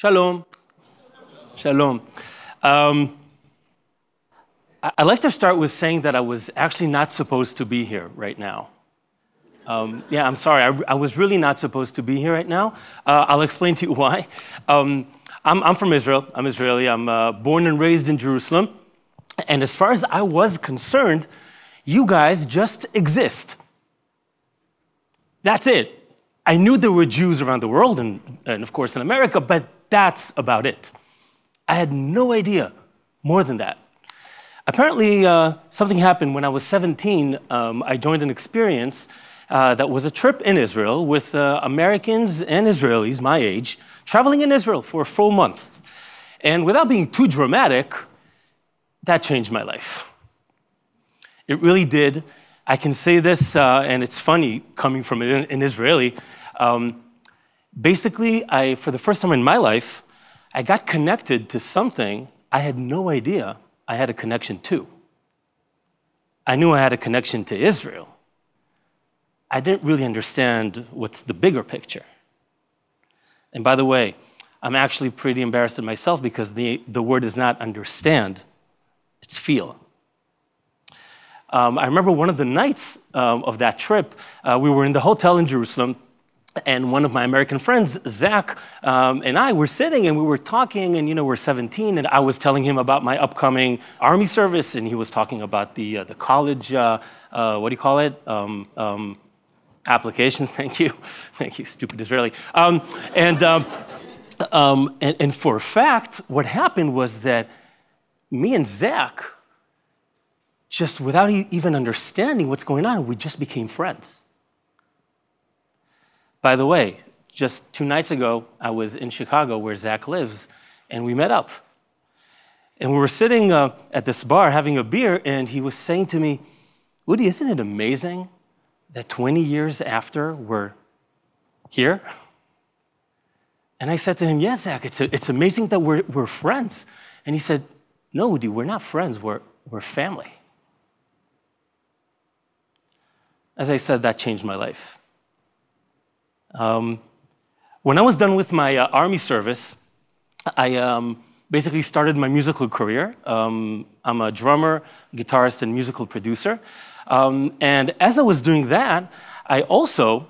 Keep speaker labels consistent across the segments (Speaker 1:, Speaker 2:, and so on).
Speaker 1: Shalom. Shalom. I'd like to start with saying that I was actually not supposed to be here right now. Yeah, I'm sorry. I was really not supposed to be here right now. I'll explain to you why. I'm from Israel. I'm Israeli. I'm born and raised in Jerusalem. And as far as I was concerned, you guys just exist. That's it. I knew there were Jews around the world and of course in America, but that's about it. I had no idea more than that. Apparently, something happened when I was 17. I joined an experience that was a trip in Israel with Americans and Israelis my age, traveling in Israel for a full month. And without being too dramatic, that changed my life. It really did. I can say this, and it's funny coming from an Israeli. Basically, for the first time in my life, I got connected to something I had no idea I had a connection to. I knew I had a connection to Israel. I didn't really understand what's the bigger picture. And by the way, I'm actually pretty embarrassed of myself because the word is not understand, it's feel. I remember one of the nights of that trip, we were in the hotel in Jerusalem, and one of my American friends, Zach, and I were sitting and we were talking, and we're 17, and I was telling him about my upcoming army service, and he was talking about the college, what do you call it? Applications, thank you, stupid Israeli. And for a fact, what happened was that me and Zach, just without even understanding what's going on, we just became friends. By the way, just 2 nights ago, I was in Chicago where Zach lives, and we met up. And we were sitting at this bar having a beer, and he was saying to me, Udi, isn't it amazing that 20 years after we're here? And I said to him, yeah, Zach, it's amazing that we're friends. And he said, no, Udi, we're not friends, we're family. As I said, that changed my life. When I was done with my army service, I basically started my musical career. I'm a drummer, guitarist, and musical producer. And as I was doing that, I also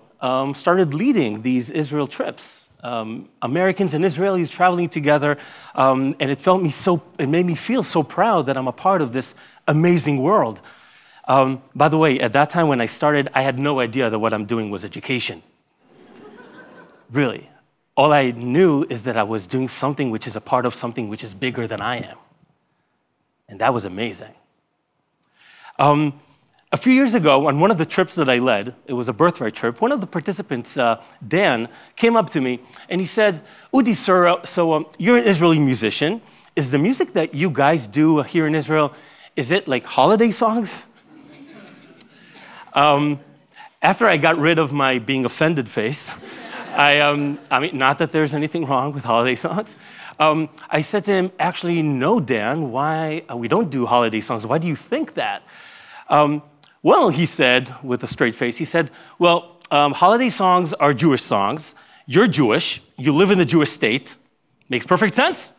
Speaker 1: started leading these Israel trips. Americans and Israelis traveling together, and it made me feel so proud that I'm a part of this amazing world. By the way, at that time when I started, I had no idea that what I'm doing was education. Really. All I knew is that I was doing something which is a part of something which is bigger than I am. And that was amazing. A few years ago, on one of the trips that I led, it was a birthright trip, one of the participants, Dan, came up to me and he said, Udi, sir, so you're an Israeli musician. Is the music that you guys do here in Israel, is it like holiday songs? After I got rid of my being offended face, I mean, not that there's anything wrong with holiday songs. I said to him, actually, no, Dan, why we don't do holiday songs? Why do you think that? Well, he said, with a straight face, he said, well, holiday songs are Jewish songs. You're Jewish. You live in the Jewish state. Makes perfect sense.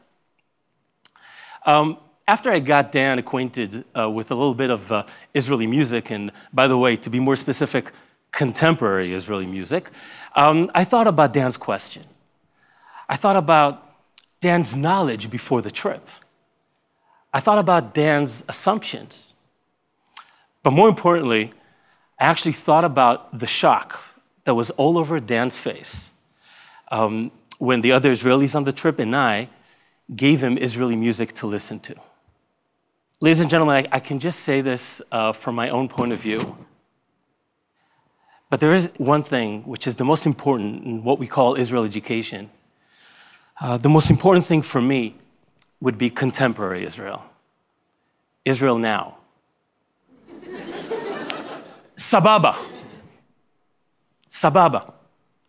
Speaker 1: After I got Dan acquainted with a little bit of Israeli music, and by the way, to be more specific, contemporary Israeli music, I thought about Dan's question. I thought about Dan's knowledge before the trip. I thought about Dan's assumptions. But more importantly, I actually thought about the shock that was all over Dan's face when the other Israelis on the trip and I gave him Israeli music to listen to. Ladies and gentlemen, I can just say this from my own point of view. But there is one thing which is the most important in what we call Israel education. The most important thing for me would be contemporary Israel. Israel now. Sababa. Sababa,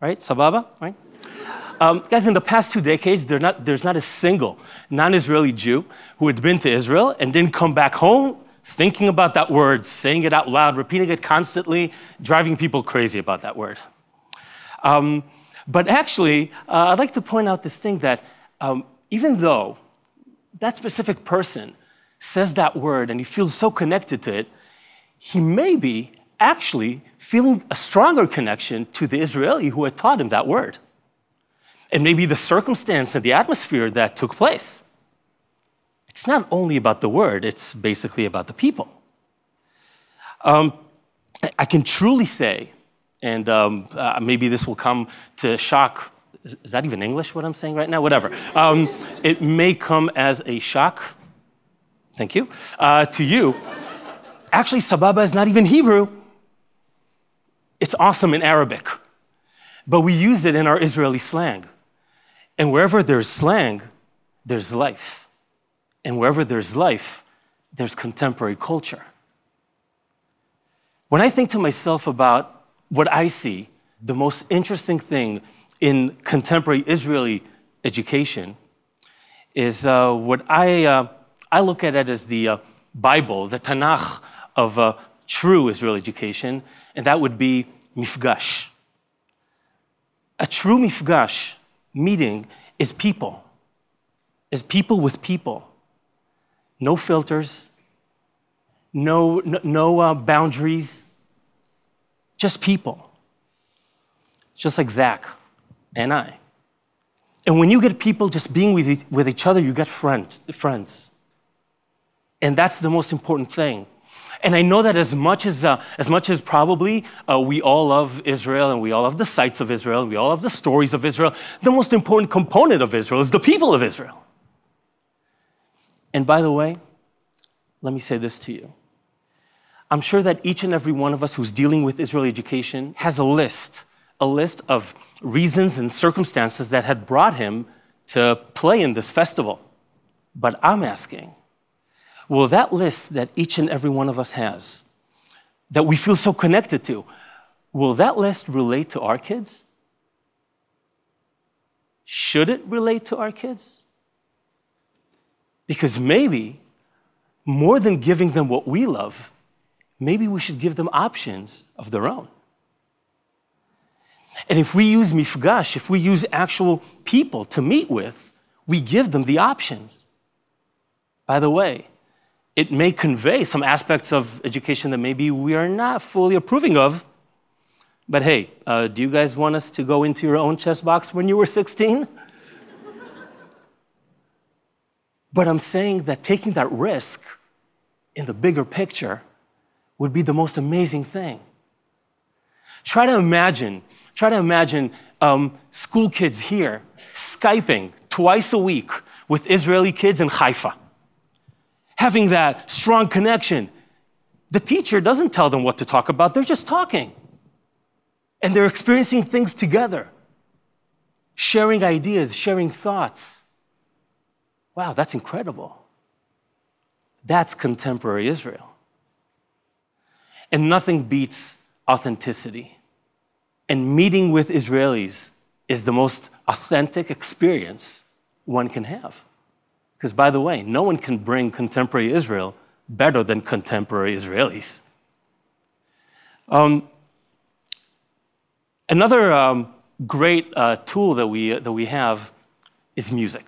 Speaker 1: right? Sababa, right? Guys, in the past 2 decades, there's not a single non-Israeli Jew who had been to Israel and didn't come back home thinking about that word, saying it out loud, repeating it constantly, driving people crazy about that word. But actually, I'd like to point out this thing that even though that specific person says that word and he feels so connected to it, he may be actually feeling a stronger connection to the Israeli who had taught him that word. And maybe the circumstance and the atmosphere that took place. It's not only about the word, it's basically about the people. I can truly say, and maybe this will come to shock, is that even English what I'm saying right now? Whatever. It may come as a shock, thank you, to you. Actually, sababa is not even Hebrew. It's awesome in Arabic, but we use it in our Israeli slang. And wherever there's slang, there's life. And wherever there's life, there's contemporary culture. When I think to myself about what I see, the most interesting thing in contemporary Israeli education is what I look at it as the Bible, the Tanakh of true Israeli education, and that would be mifgash. A true mifgash meeting is people with people. No filters, no boundaries, just people. Just like Zach and I. And when you get people just being with each other, you get friends. And that's the most important thing. And I know that as much as probably we all love Israel and we all love the sights of Israel and we all love the stories of Israel, the most important component of Israel is the people of Israel. And by the way, let me say this to you. I'm sure that each and every one of us who's dealing with Israeli education has a list of reasons and circumstances that had brought him to play in this festival. But I'm asking, will that list that each and every one of us has, that we feel so connected to, will that list relate to our kids? Should it relate to our kids? Because maybe, more than giving them what we love, maybe we should give them options of their own. And if we use mifgash, if we use actual people to meet with, we give them the options. By the way, it may convey some aspects of education that maybe we are not fully approving of. But hey, do you guys want us to go into your own chess box when you were 16? But I'm saying that taking that risk in the bigger picture would be the most amazing thing. Try to imagine school kids here Skyping twice a week with Israeli kids in Haifa. Having that strong connection. The teacher doesn't tell them what to talk about, they're just talking. And they're experiencing things together. Sharing ideas, sharing thoughts. Wow, that's incredible. That's contemporary Israel. And nothing beats authenticity. And meeting with Israelis is the most authentic experience one can have. Because by the way, no one can bring contemporary Israel better than contemporary Israelis. Another great tool that we have is music.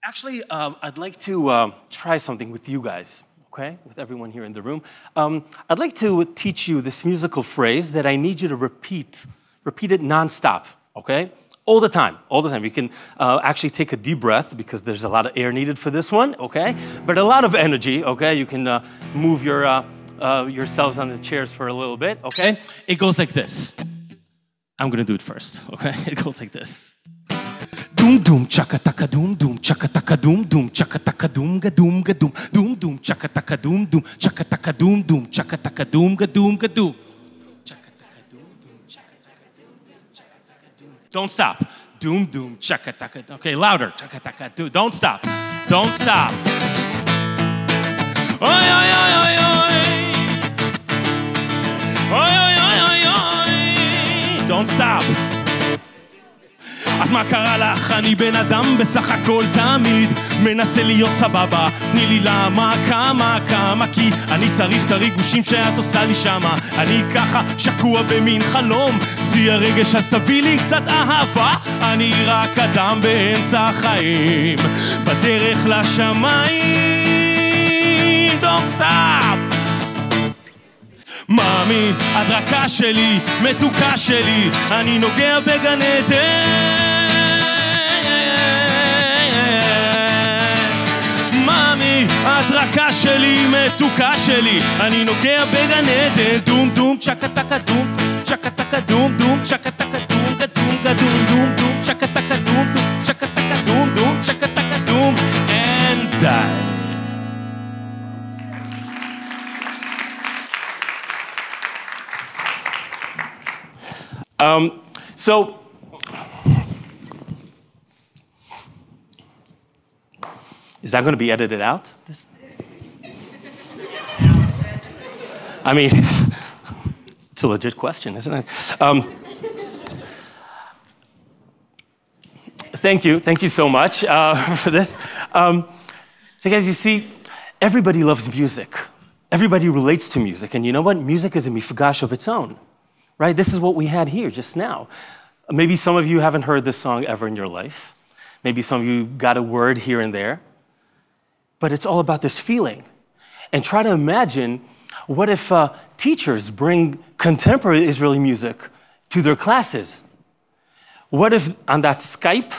Speaker 1: Actually, I'd like to try something with you guys, okay? With everyone here in the room. I'd like to teach you this musical phrase that I need you to repeat it nonstop, okay? All the time. You can actually take a deep breath because there's a lot of air needed for this one, okay? But a lot of energy, okay? You can move yourselves on the chairs for a little bit, okay? It goes like this. I'm gonna do it first, okay? It goes like this. Doom doom chaka taka doom doom chaka taka doom doom chaka taka doom ga doom doom doom chaka taka doom chaka taka doom chaka taka doom ga doom chaka taka doom chaka taka doom. Don't stop. Doom doom chaka taka. Okay, louder. Chaka taka doom. Don't stop. Don't stop. Oi oi oi oi oi. Oi oi oi oi oi. Don't stop.
Speaker 2: אז מה קרה לך? אני בן אדם בסך הכל תמיד מנסה להיות סבבה. תני לי למה, כמה, כי אני צריך את הריגושים שאת עושה לי שמה. אני ככה שקוע במין חלום, שיא הרגש, אז תביא לי קצת אהבה. אני רק אדם באמצע החיים, בדרך לשמיים. Don't stop. מאמי, את רכה שלי, מתוקה שלי, אני נוגע בגן עדן. מאמי, את רכה שלי, מתוקה שלי, אני נוגע בגן עדן. דום דום צ'קה טקה דום, צ'קה טקה דום דום, צ'קה טקה דום גדום גדום דום דום, צ'קה טקה דום דום, צ'קה טקה דום דום, צ'קה טקה דום, and die.
Speaker 1: So, is that going to be edited out? I mean, it's a legit question, isn't it? Thank you so much for this. So guys, you see, everybody loves music. Everybody relates to music, and you know what? Music is a mifgash of its own. Right? This is what we had here just now. Maybe some of you haven't heard this song ever in your life. Maybe some of you got a word here and there. But it's all about this feeling. And try to imagine, what if teachers bring contemporary Israeli music to their classes? What if on that Skype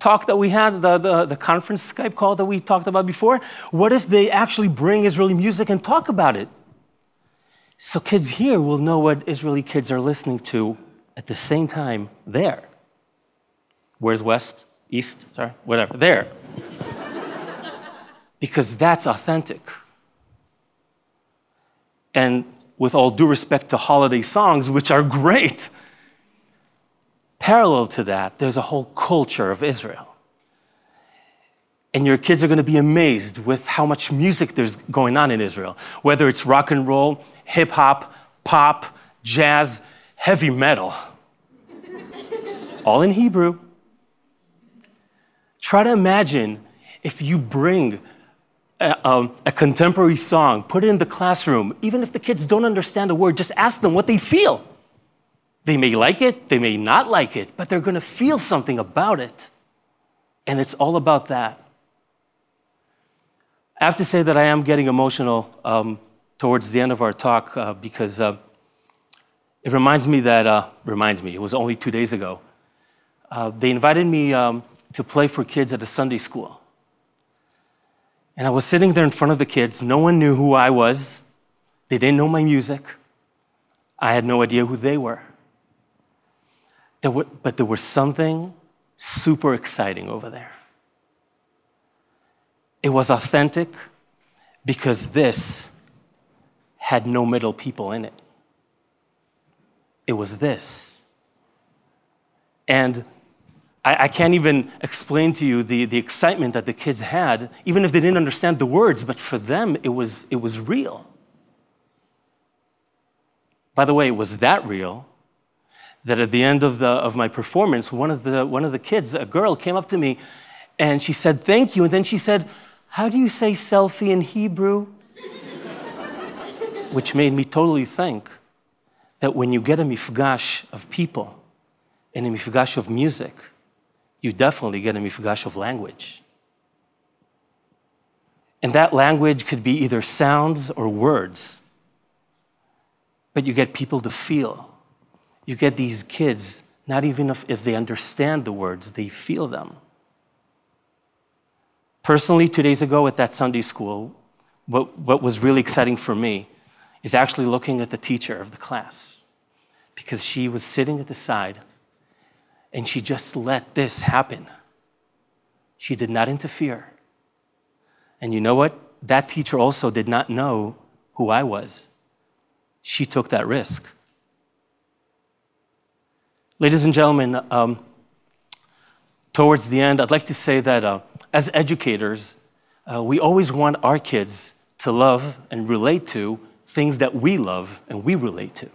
Speaker 1: talk that we had, the conference Skype call that we talked about before, what if they actually bring Israeli music and talk about it? So kids here will know what Israeli kids are listening to at the same time there. Where's West? East? Sorry, whatever. There. Because that's authentic. And with all due respect to holiday songs, which are great, parallel to that, there's a whole culture of Israel. And your kids are going to be amazed with how much music there's going on in Israel. Whether it's rock and roll, hip hop, pop, jazz, heavy metal. All in Hebrew. Try to imagine if you bring a contemporary song, put it in the classroom, even if the kids don't understand a word, just ask them what they feel. They may like it, they may not like it, but they're going to feel something about it. And it's all about that. I have to say that I am getting emotional towards the end of our talk because it reminds me, it was only 2 days ago. They invited me to play for kids at a Sunday school. And I was sitting there in front of the kids. No one knew who I was. They didn't know my music. I had no idea who they were. But there was something super exciting over there. It was authentic because this had no middle people in it. It was this. And I can't even explain to you the excitement that the kids had, even if they didn't understand the words, but for them, it was real. By the way, it was that real that at the end of my performance, one of the kids, a girl, came up to me and she said, "Thank you." And then she said, "How do you say selfie in Hebrew?" Which made me totally think that when you get a mifgash of people and a mifgash of music, you definitely get a mifgash of language. And that language could be either sounds or words, but you get people to feel. You get these kids, not even if they understand the words, they feel them. Personally, 2 days ago at that Sunday school, what was really exciting for me is actually looking at the teacher of the class, because she was sitting at the side and she just let this happen. She did not interfere. And you know what? That teacher also did not know who I was. She took that risk. Ladies and gentlemen, towards the end, I'd like to say that as educators, we always want our kids to love and relate to things that we love and we relate to.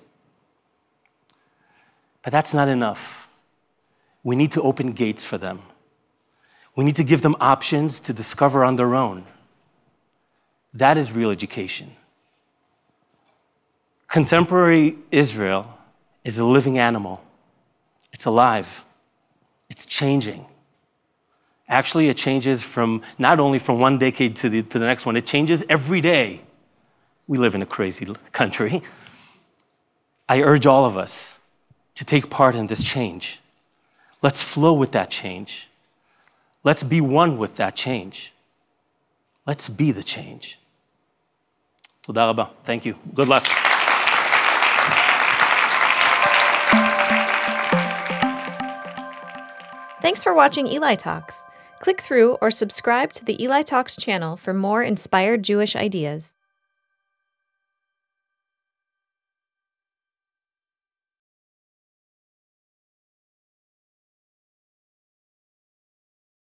Speaker 1: But that's not enough. We need to open gates for them. We need to give them options to discover on their own. That is real education. Contemporary Israel is a living animal. It's alive. It's changing. Actually, it changes from not only from one decade to the next one, it changes every day. We live in a crazy country. I urge all of us to take part in this change. Let's flow with that change. Let's be one with that change. Let's be the change. Toda rabba. Thank you. Good luck.
Speaker 3: Thanks for watching Eli Talks. Click through or subscribe to the Eli Talks channel for more inspired Jewish ideas.